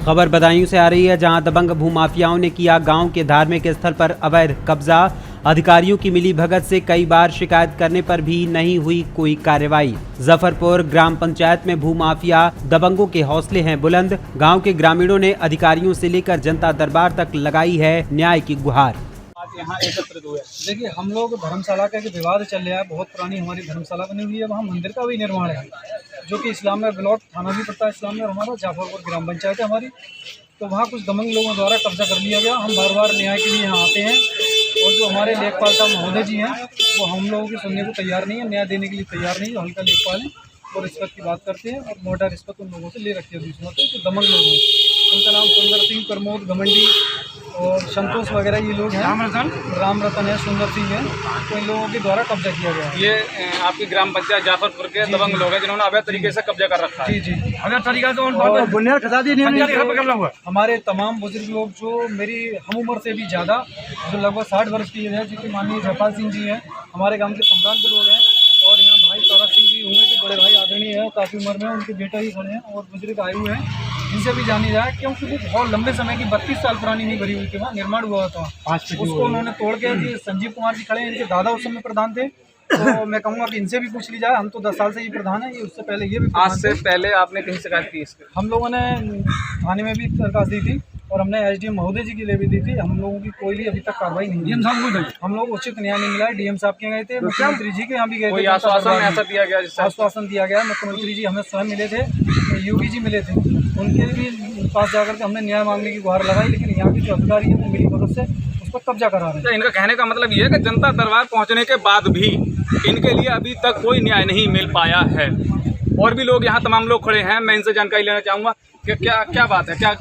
खबर बदायूं से आ रही है, जहां दबंग भूमाफियाओं ने किया गांव के धार्मिक स्थल पर अवैध कब्जा। अधिकारियों की मिली भगत से कई बार शिकायत करने पर भी नहीं हुई कोई कार्रवाई। जफरपुर ग्राम पंचायत में भूमाफिया दबंगों के हौसले हैं बुलंद। गांव के ग्रामीणों ने अधिकारियों से लेकर जनता दरबार तक लगाई है न्याय की गुहार। आज यहाँ एकत्रित हुए। देखिए, हम लोग धर्मशाला का विवाद चल रहा है। बहुत पुरानी हमारी धर्मशाला बनी हुई है, वहाँ मंदिर का भी निर्माण है, जो कि इस्लाम में ब्लॉक थाना भी पड़ता है इस्लाम में, और हमारा जाफरपुर ग्राम पंचायत है हमारी। तो वहाँ कुछ दबंग लोगों द्वारा कब्जा कर लिया गया। हम बार बार न्याय के लिए यहाँ आते हैं, और जो हमारे लेखपाल साहब महोदय जी हैं, वो हम लोगों की सुनने को तैयार नहीं है, न्याय देने के लिए तैयार नहीं है। हल्का लेखपाल है और रिश्वत की बात करते हैं, और मोटा रिश्वत उन लोगों से ले रखी है दूसरों से। जो दमन लोग हैं, उनका नाम सुंदर सिंह, प्रमोद घमंडी और संतोष वगैरह ये लोग हैं। राम रतन है, सुंदर सिंह है। तो इन लोगों के द्वारा कब्जा किया गया। ये आपकी ग्राम पंचायत जाफरपुर के दबंग लोग हैं जिन्होंने अवैध तरीके से कब्जा कर रखा है। जी जी, अवैध तरीके से बुनियाद हमारे तमाम बुजुर्ग लोग, जो मेरी हम उम्र से भी ज़्यादा, जो लगभग 60 वर्ष की है, जिनके माननीय जयपाल सिंह जी हैं, हमारे गांव के सम्राट के लोग हैं, और यहाँ भाई तारा सिंह जी हुए, जो बड़े भाई आदरणीय है, काफ़ी उम्र में उनके बेटा ही खड़े हैं, और बुजुर्ग आए हुए हैं। इनसे भी जानी जाए, क्योंकि वो बहुत लंबे समय की 32 साल पुरानी नहीं भरी हुई थी, वहाँ निर्माण हुआ था, उसको उन्होंने तोड़ के। जी संजीव कुमार जी खड़े हैं, इनके दादा उस समय प्रधान थे। तो मैं कहूँगा कि इनसे भी पूछ ली जाए। हम तो 10 साल से ये प्रधान है, ये उससे पहले ये भी। आज से पहले आपने कहीं शिकायत की इसके? हम लोगों ने थाने में भी दरखास्त दी थी, और हमने एसडीएम महोदय जी के लिए भी दी थी। हम लोगों की कोई भी अभी तक कार्रवाई नहीं हुई। हम लोग उचित न्याय नहीं मिला है। डीएम साहब के गए थे, मुख्यमंत्री जी के यहाँ भी गए थे। ऐसा दिया गया, आश्वासन दिया गया। मुख्यमंत्री जी हमें स्वयं मिले थे, योगी जी मिले थे, उनके भी पास जाकर के हमने न्याय मांगने की गुहार लगाई। लेकिन यहाँ के जो अधिकारी हैं, वो मिली भगत से उस पर कब्जा करा रहे हैं। इनका कहने का मतलब ये है कि जनता दरबार पहुँचने के बाद भी इनके लिए अभी तक कोई न्याय नहीं मिल पाया है। और भी लोग यहाँ तमाम लोग खड़े हैं, मैं इनसे जानकारी लेना चाहूँगा कि क्या बात है, क्या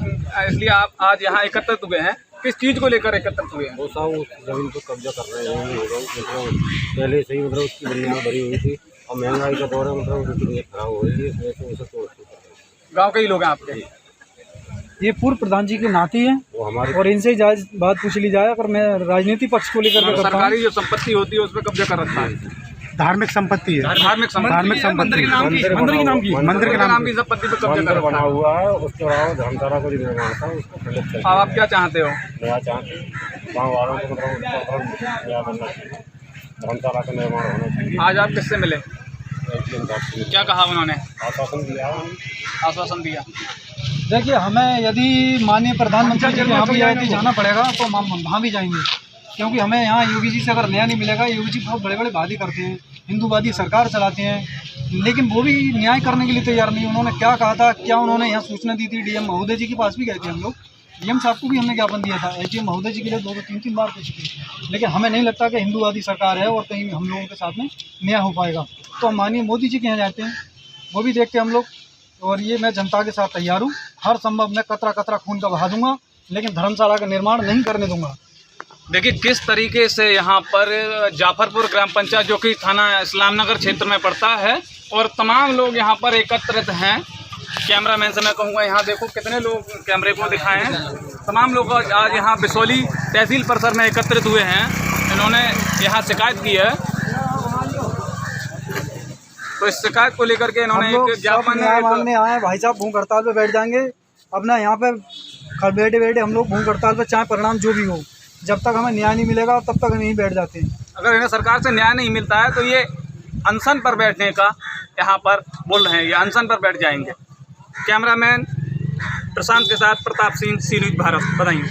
इसलिए आप आज यहाँ एकत्रित हुए हैं, किस चीज़ को लेकर एकत्रित हुए हैं? वो साहब उस जमीन को कब्जा कर रहे हैं। मतलब पहले से ही उसकी बुनियाद भरी हुई थी, और महंगाई का दौर है, उसकी नीयत खराब हो रही है, इस वजह से उसे तोड़। गाँव के ही लोग हैं आपके? ये पूर्व प्रधान जी के नाती हैं, वो हमारे, और इनसे बात पूछ ली जाए। अगर मैं राजनीति पक्ष को लेकर सरकारी जो संपत्ति होती है उस पर कब्जा कर रखा है। धार्मिक संपत्ति है, धार्मिक संपत्ति, मंदिर के नाम की संपत्ति पर कब्जा कर बना हुआ है। उसके अलावा धर्मशाला को जो निर्माण था उसको खंडित कर। आप क्या चाहते हो? नया चाहते गाँव वालों को, मतलब नया बनना चाहिए, धर्मशाला का निर्माण होना चाहिए। आज आप किससे मिले? क्या कहा उन्होंने? आश्वासन दिया। देखिए, हमें यदि माननीय प्रधानमंत्री जी के यहाँ भी आए जाना पड़ेगा, तो हम वहाँ भी जाएंगे, क्योंकि हमें यहाँ योगी जी से अगर न्याय नहीं मिलेगा। योगी जी बहुत बड़े बड़े वादे करते हैं, हिंदूवादी सरकार चलाते हैं, लेकिन वो भी न्याय करने के लिए तैयार नहीं। उन्होंने क्या कहा था, क्या उन्होंने यहाँ सूचना दी थी? डीएम महोदय जी के पास भी गए थे हम लोग, डीएम साहब को भी हमने ज्ञापन दिया था, एसडीएम महोदय जी के लिए 2-3 बार पूछ चुके। लेकिन हमें नहीं लगता कि हिंदूवादी सरकार है और कहीं हम लोगों के साथ में न्याय हो पाएगा। तो हम माननीय मोदी जी के यहाँ जाते हैं, वो भी देखते हैं हम लोग। और ये मैं जनता के साथ तैयार हूँ, हर संभव मैं कतरा खून का बहा दूंगा, लेकिन धर्मशाला का निर्माण नहीं करने दूंगा। देखिए, किस तरीके से यहाँ पर जाफरपुर ग्राम पंचायत, जो कि थाना इस्लाम नगर क्षेत्र में पड़ता है, और तमाम लोग यहाँ पर एकत्रित हैं। कैमरामैन से मैं कहूँगा, यहाँ देखो कितने लोग कैमरे को दिखाएं हैं। तमाम लोग आज यहाँ बिसौली तहसील परिसर में एकत्रित हुए हैं। इन्होंने यहाँ शिकायत की है, तो इस शिकायत को लेकर के इन्होंने एक ज्ञापन मांगने आए। भाई साहब भूख हड़ताल पे बैठ जाएंगे अपना, यहाँ पे बैठे हम लोग भूख हड़ताल पे, चाहे परिणाम जो भी हो, जब तक हमें न्याय नहीं मिलेगा तब तक नहीं बैठ जाते हैं। अगर इन्हें सरकार से न्याय नहीं मिलता है तो ये अनशन पर बैठने का यहाँ पर बोल रहे हैं, ये अनशन पर बैठ जाएंगे। कैमरामैन प्रशांत के साथ प्रताप सिंह, सी न्यूज़ भारत, बधाई।